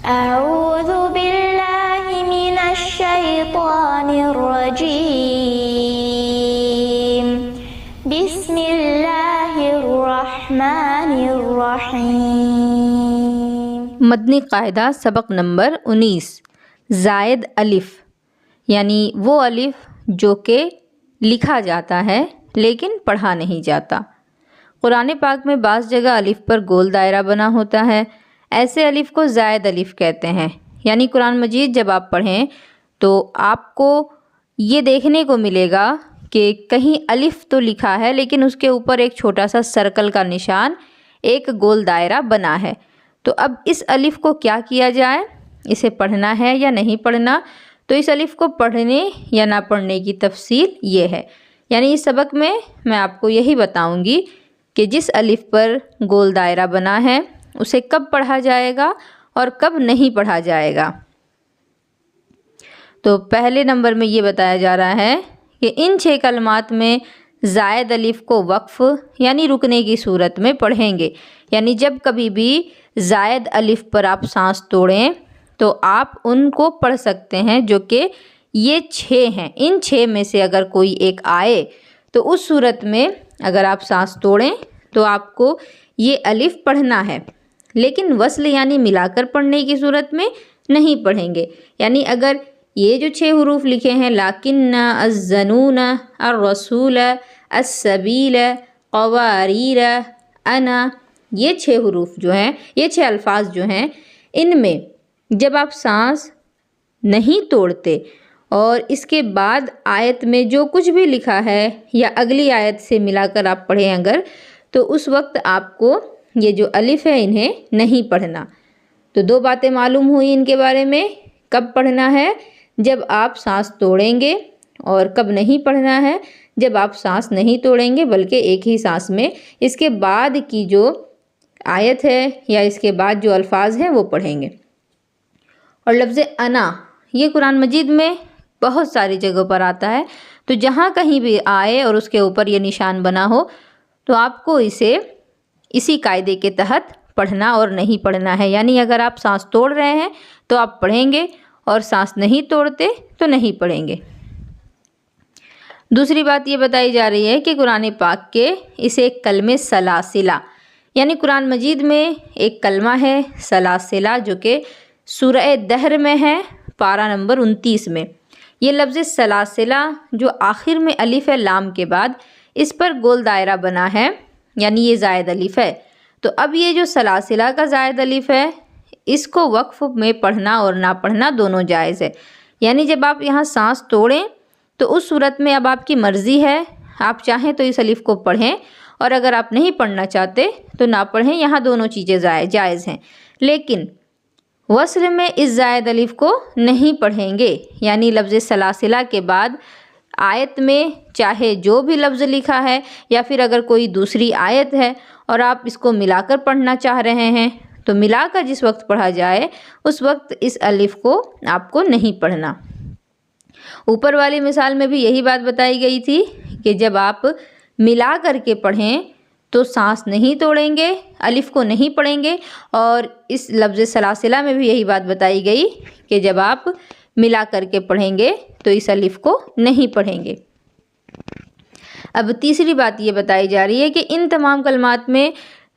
أعوذ بالله من الشيطان الرجيم بسم الله الرحمن الرحیم۔ مدنی قاعدہ سبق نمبر 19 زائد الف، یعنی وہ الف جو کہ لکھا جاتا ہے لیکن پڑھا نہیں جاتا۔ قرآن پاک میں بعض جگہ الف پر گول دائرہ بنا ہوتا ہے، ایسے الف کو زائد الف کہتے ہیں۔ یعنی قرآن مجید جب آپ پڑھیں تو آپ کو یہ دیکھنے کو ملے گا کہ کہیں الف تو لکھا ہے لیکن اس کے اوپر ایک چھوٹا سا سرکل کا نشان، ایک گول دائرہ بنا ہے۔ تو اب اس الف کو کیا کیا جائے، اسے پڑھنا ہے یا نہیں پڑھنا؟ تو اس الف کو پڑھنے یا نہ پڑھنے کی تفصیل یہ ہے، یعنی اس سبق میں آپ کو یہی بتاؤں گی کہ جس الف پر گول دائرہ بنا ہے اسے کب پڑھا جائے گا اور کب نہیں پڑھا جائے گا۔ تو پہلے نمبر میں یہ بتایا جا رہا ہے کہ ان 6 کلمات میں زائد الف کو وقف یعنی رکنے کی صورت میں پڑھیں گے۔ یعنی جب کبھی بھی زائد الف پر آپ سانس توڑیں تو آپ ان کو پڑھ سکتے ہیں، جو کہ یہ 6 ہیں۔ ان 6 میں سے اگر کوئی ایک آئے تو اس صورت میں اگر آپ سانس توڑیں تو آپ کو یہ الف پڑھنا ہے، لیکن وصل یعنی ملا کر پڑھنے کی صورت میں نہیں پڑھیں گے۔ یعنی اگر یہ جو 6 حروف لکھے ہیں لکن، الظنون، الرسول، السبیل، قواریر، انا، یہ 6 حروف جو ہیں، یہ 6 الفاظ جو ہیں، ان میں جب آپ سانس نہیں توڑتے اور اس کے بعد آیت میں جو کچھ بھی لکھا ہے یا اگلی آیت سے ملا کر آپ پڑھیں اگر، تو اس وقت آپ کو یہ جو الف ہے انہیں نہیں پڑھنا۔ تو 2 باتیں معلوم ہوئی ان کے بارے میں، کب پڑھنا ہے جب آپ سانس توڑیں گے، اور کب نہیں پڑھنا ہے جب آپ سانس نہیں توڑیں گے بلکہ ایک ہی سانس میں اس کے بعد کی جو آیت ہے یا اس کے بعد جو الفاظ ہیں وہ پڑھیں گے۔ اور لفظ انا یہ قرآن مجید میں بہت ساری جگہوں پر آتا ہے، تو جہاں کہیں بھی آئے اور اس کے اوپر یہ نشان بنا ہو تو آپ کو اسے اسی قاعدے کے تحت پڑھنا اور نہیں پڑھنا ہے۔ یعنی اگر آپ سانس توڑ رہے ہیں تو آپ پڑھیں گے اور سانس نہیں توڑتے تو نہیں پڑھیں گے۔ دوسری بات یہ بتائی جا رہی ہے کہ قرآن پاک کے اس ایک کلمے سلاسلہ، یعنی قرآن مجید میں ایک کلمہ ہے سلاسلہ جو کہ سورہ دہر میں ہے، پارہ نمبر 29 میں۔ یہ لفظ سلاسلہ جو آخر میں الف لام کے بعد اس پر گول دائرہ بنا ہے، یعنی یہ زائد الف ہے۔ تو اب یہ جو سلاسلہ کا زائد الف ہے اس کو وقف میں پڑھنا اور نہ پڑھنا دونوں جائز ہے۔ یعنی جب آپ یہاں سانس توڑیں تو اس صورت میں اب آپ کی مرضی ہے، آپ چاہیں تو اس الف کو پڑھیں اور اگر آپ نہیں پڑھنا چاہتے تو نہ پڑھیں، یہاں دونوں چیزیں جائز ہیں۔ لیکن وصل میں اس زائد الف کو نہیں پڑھیں گے، یعنی لفظ سلاسلہ کے بعد آیت میں چاہے جو بھی لفظ لکھا ہے یا پھر اگر کوئی دوسری آیت ہے اور آپ اس کو ملا کر پڑھنا چاہ رہے ہیں تو ملا کر جس وقت پڑھا جائے اس وقت اس الف کو آپ کو نہیں پڑھنا۔ اوپر والی مثال میں بھی یہی بات بتائی گئی تھی کہ جب آپ ملا کر کے پڑھیں تو سانس نہیں توڑیں گے، الف کو نہیں پڑھیں گے، اور اس لفظ سلاسلہ میں بھی یہی بات بتائی گئی کہ جب آپ ملا کر کے پڑھیں گے تو اس الف کو نہیں پڑھیں گے۔ اب تیسری بات یہ بتائی جا رہی ہے کہ ان تمام کلمات میں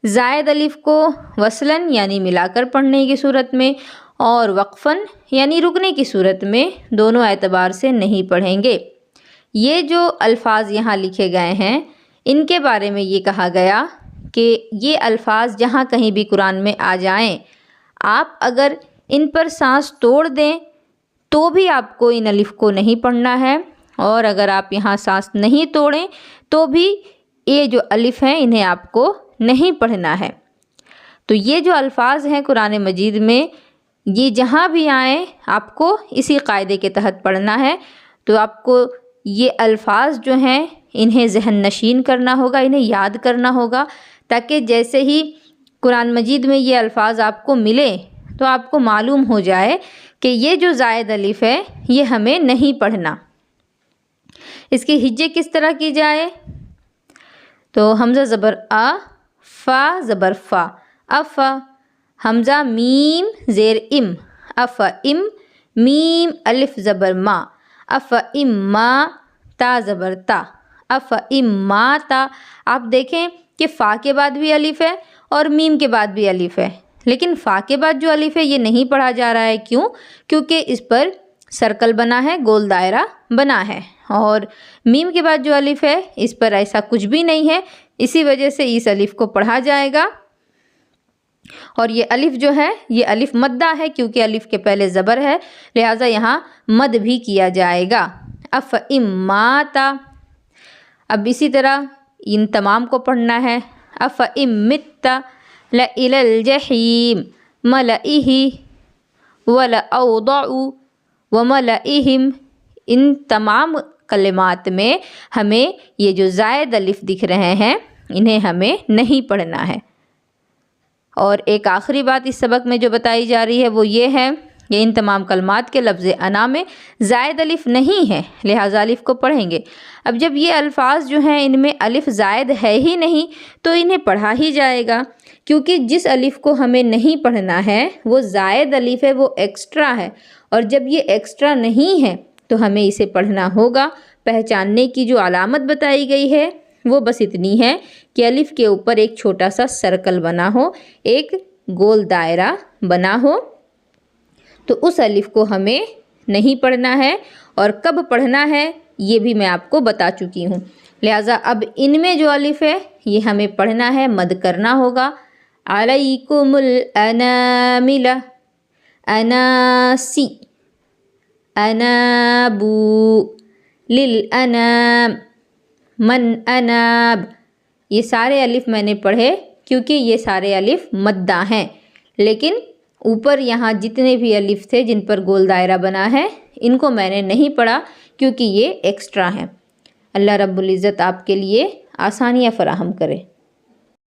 زائد الف کو وصلاً یعنی ملا کر پڑھنے کی صورت میں اور وقفاً یعنی رکنے کی صورت میں دونوں اعتبار سے نہیں پڑھیں گے۔ یہ جو الفاظ یہاں لکھے گئے ہیں ان کے بارے میں یہ کہا گیا کہ یہ الفاظ جہاں کہیں بھی قرآن میں آ جائیں، آپ اگر ان پر سانس توڑ دیں تو بھی آپ کو ان الف کو نہیں پڑھنا ہے، اور اگر آپ یہاں سانس نہیں توڑیں تو بھی یہ جو الف ہیں انہیں آپ کو نہیں پڑھنا ہے۔ تو یہ جو الفاظ ہیں قرآن مجید میں یہ جہاں بھی آئیں آپ کو اسی قاعدے کے تحت پڑھنا ہے۔ تو آپ کو یہ الفاظ جو ہیں انہیں ذہن نشین کرنا ہوگا، انہیں یاد کرنا ہوگا، تاکہ جیسے ہی قرآن مجید میں یہ الفاظ آپ کو ملیں تو آپ کو معلوم ہو جائے کہ یہ جو زائد الف ہے یہ ہمیں نہیں پڑھنا۔ اس کی ہجے کس طرح کی جائے؟ تو حمزہ زبر آ، فا زبر فا، افا، حمزہ میم زیر ام، افئم میم الف زبر ما، افئما تا زبر تا، افئماتا۔ آپ دیکھیں کہ فا کے بعد بھی الف ہے اور میم کے بعد بھی الف ہے، لیکن فا کے بعد جو الف ہے یہ نہیں پڑھا جا رہا ہے، کیوں؟ کیونکہ اس پر سرکل بنا ہے، گول دائرہ بنا ہے، اور میم کے بعد جو الف ہے اس پر ایسا کچھ بھی نہیں ہے، اسی وجہ سے اس الف کو پڑھا جائے گا۔ اور یہ الف جو ہے یہ الف مدہ ہے، کیونکہ الف کے پہلے زبر ہے، لہٰذا یہاں مد بھی کیا جائے گا۔ افئماتا۔ اب اسی طرح ان تمام کو پڑھنا ہے۔ افئمتا لإلی الجحیم ملئہ ولأوضع وملئہم۔ ان تمام کلمات میں ہمیں یہ جو زائد الف دکھ رہے ہیں انہیں ہمیں نہیں پڑھنا ہے۔ اور ایک آخری بات اس سبق میں جو بتائی جا رہی ہے وہ یہ ہے کہ ان تمام کلمات کے لفظ انا میں زائد الف نہیں ہے، لہٰذا الف کو پڑھیں گے۔ اب جب یہ الفاظ جو ہیں ان میں الف زائد ہے ہی نہیں تو انہیں پڑھا ہی جائے گا، کیونکہ جس الف کو ہمیں نہیں پڑھنا ہے وہ زائد الف ہے، وہ ایکسٹرا ہے، اور جب یہ ایکسٹرا نہیں ہے تو ہمیں اسے پڑھنا ہوگا۔ پہچاننے کی جو علامت بتائی گئی ہے وہ بس اتنی ہے کہ الف کے اوپر ایک چھوٹا سا سرکل بنا ہو، ایک گول دائرہ بنا ہو، تو اس الف کو ہمیں نہیں پڑھنا ہے، اور کب پڑھنا ہے یہ بھی میں آپ کو بتا چکی ہوں۔ لہٰذا اب ان میں جو الف ہے یہ ہمیں پڑھنا ہے، مد کرنا ہوگا۔ علیکم الانامل، اناسی، انابو، للانام، من اناب۔ یہ سارے الف میں نے پڑھے کیونکہ یہ سارے الف مدہ ہیں، لیکن اوپر یہاں جتنے بھی الف تھے جن پر گول دائرہ بنا ہے ان کو میں نے نہیں پڑھا کیونکہ یہ ایکسٹرا ہیں۔ اللہ رب العزت آپ کے لیے آسانیاں فراہم کرے۔